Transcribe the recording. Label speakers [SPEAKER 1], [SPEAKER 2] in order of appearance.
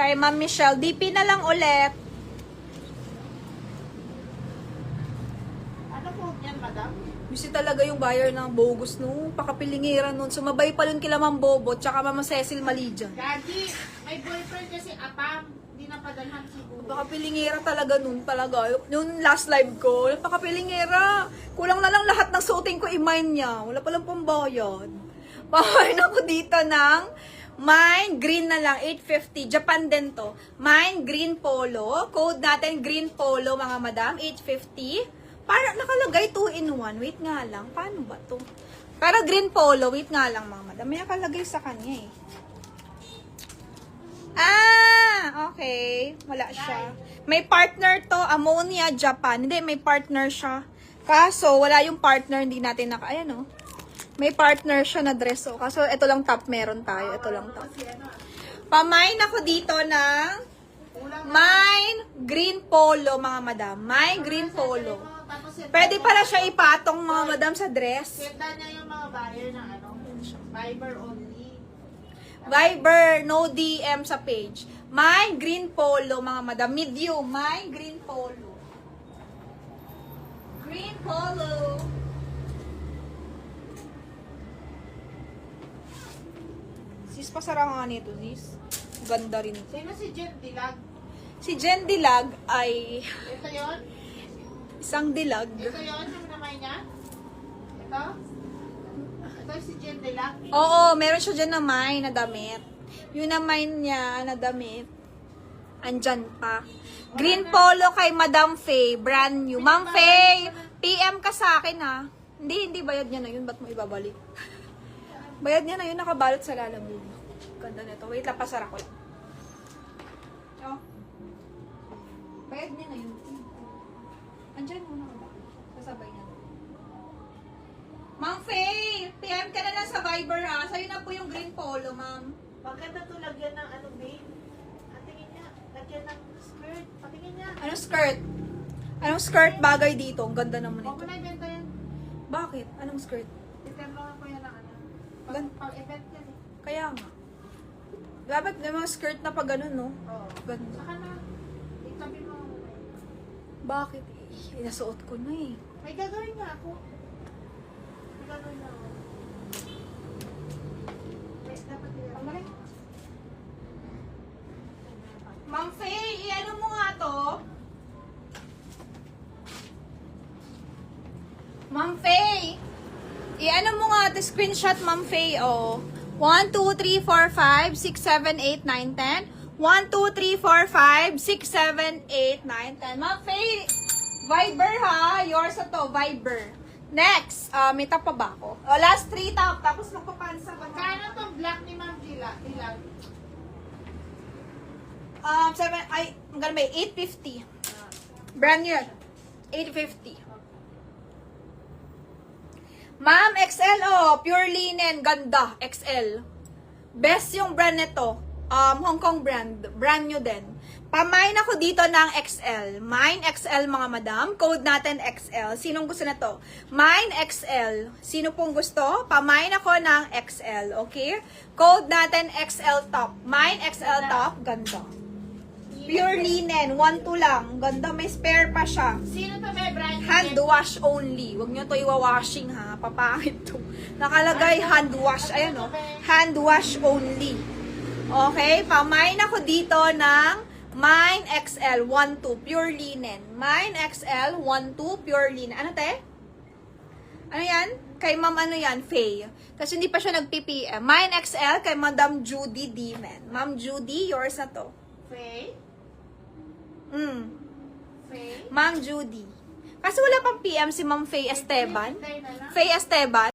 [SPEAKER 1] Kay Ma'am Michelle. DP na lang ulit.
[SPEAKER 2] Ano po yan, madam?
[SPEAKER 1] Kasi talaga yung buyer ng bogus no. Pakapilingiran nun. Sumabay pa nun kila Ma'am Bobo tsaka Ma'am Cecil Malijan.
[SPEAKER 2] Daddy, may boyfriend kasi apam. Hindi napadalhan siguro.
[SPEAKER 1] Napakapilingera talaga nun talaga. Yung last live ko, napakapilingera. Kulang na lang lahat ng suotin ko i-mine niya. Wala palang pambayad. Pahain ako dito ng mine green na lang, 850. Japan din to. Mine green polo. Code natin green polo mga madam, 850. Para nakalagay 2 in 1. Wait nga lang. Paano ba to? Pero green polo, wait nga lang mga madam. May nakalagay sa kanya eh. Ah, okay. Wala siya. May partner to, Ammonia Japan. Hindi, may partner siya. Kaso, wala yung partner, hindi natin ayan o. May partner siya na dress o. Kaso, ito lang top meron tayo. Ito lang top. Pamain ako dito ng mine green polo, mga madam. Mine green polo. Pwede pala siya ipatong, mga madam, sa dress.
[SPEAKER 2] Senda niya yung mga buyer ng ano, Viber only.
[SPEAKER 1] Viber, no DM sa page. My green polo, mga madam. Medium, my green polo. Green polo. Sis, pasara nga nito, sis. Ganda rin.
[SPEAKER 2] Sino si Jen Dilag?
[SPEAKER 1] Si Jen Dilag ay
[SPEAKER 2] Ito yun?
[SPEAKER 1] isang dilag.
[SPEAKER 2] Ito yun yung namay niya? Ito? Ito si Jen Dilag?
[SPEAKER 1] Oo, meron siya dyan na mine na damit. Yung na mine niya na damit. Andyan pa. Green polo kay Madam Faye. Brand new. Ma'am Faye, PM ka sa akin ha. Hindi bayad niya na yun. Ba't mo ibabalik? Bayad niya na yun. Nakabalot sa lalamove. Ganda nito. Wait lang, pasara ko. Oh. Bayad niya na yun. Andyan muna ka ba? Sasabay niya. Ma'am Faye, PM ka na lang sa Viber ha. Sa'yo na po yung green polo, ma'am.
[SPEAKER 2] Bakit na ito lagyan ng ano, babe? Patingin niya. Lagyan ng skirt. Patingin niya.
[SPEAKER 1] Anong skirt? Anong skirt bagay dito? Ang ganda naman
[SPEAKER 2] Huwag
[SPEAKER 1] ito.
[SPEAKER 2] mo na ibenta yan.
[SPEAKER 1] Bakit? Anong skirt?
[SPEAKER 2] Titemlohan ko yan ng ano.
[SPEAKER 1] Gan-
[SPEAKER 2] Pag-event yan eh.
[SPEAKER 1] Kaya nga. Dapat may mga skirt na pa ganun, no?
[SPEAKER 2] Oo.
[SPEAKER 1] Ganda.
[SPEAKER 2] Saka na. Itabi mo.
[SPEAKER 1] Bakit? Inasuot ko na eh.
[SPEAKER 2] May gagawin nga ako. May gagawin nga ako. Wait, dapat nila.
[SPEAKER 1] Pamali. Ma'am Faye, i-ano mo nga to? Ma'am Faye, i-ano mo nga to? Screenshot, Ma'am Faye, oh. 1, 2, 3, 4, 5, 6, 7, 8, 9, 10. 1, 2, 3, 4, 5, 6, 7, 8, 9, 10. Ma'am Faye, Viber ha. Yours na to, Viber. Next, may top pa ba ako? Oh, last 3 top, tapos magpapansa ka na.
[SPEAKER 2] Kano tong black ni Ma'am Gila? Ilang?
[SPEAKER 1] I'm gonna make 850. Brand new. 850. Ma'am, XL oh, pure linen, ganda, XL. Best yung brand nito. Hong Kong brand, brand new din. Pamain ako dito ng XL. Mine XL mga madam. Code natin XL. Sinong gusto na to? Mine XL. Sino pong gusto? Pamain ako ng XL. Okay? Code natin XL top. Mine XL top. Ganda. Pure linen. 1-2 lang. Ganda. May spare pa siya.
[SPEAKER 2] Sino to may brand?
[SPEAKER 1] Hand wash only. Huwag nyo to iwa-washing ha. Papangit to. Nakalagay hand wash. Ayan o. Hand wash only. Okay? Pamain ako dito ng Mine XL 1-2 pure linen. Mine XL 1-2 pure linen. Ano te? Ano yan? Kay ma'am ano yan? Faye. Kasi hindi pa siya nag-PPM. Mine XL kay Madam Judy Dimen. Ma'am Judy, yours na to.
[SPEAKER 2] Faye? Faye?
[SPEAKER 1] Ma'am Judy. Kasi wala pang PM si Ma'am Faye Esteban.
[SPEAKER 2] Faye na lang.
[SPEAKER 1] Faye Esteban.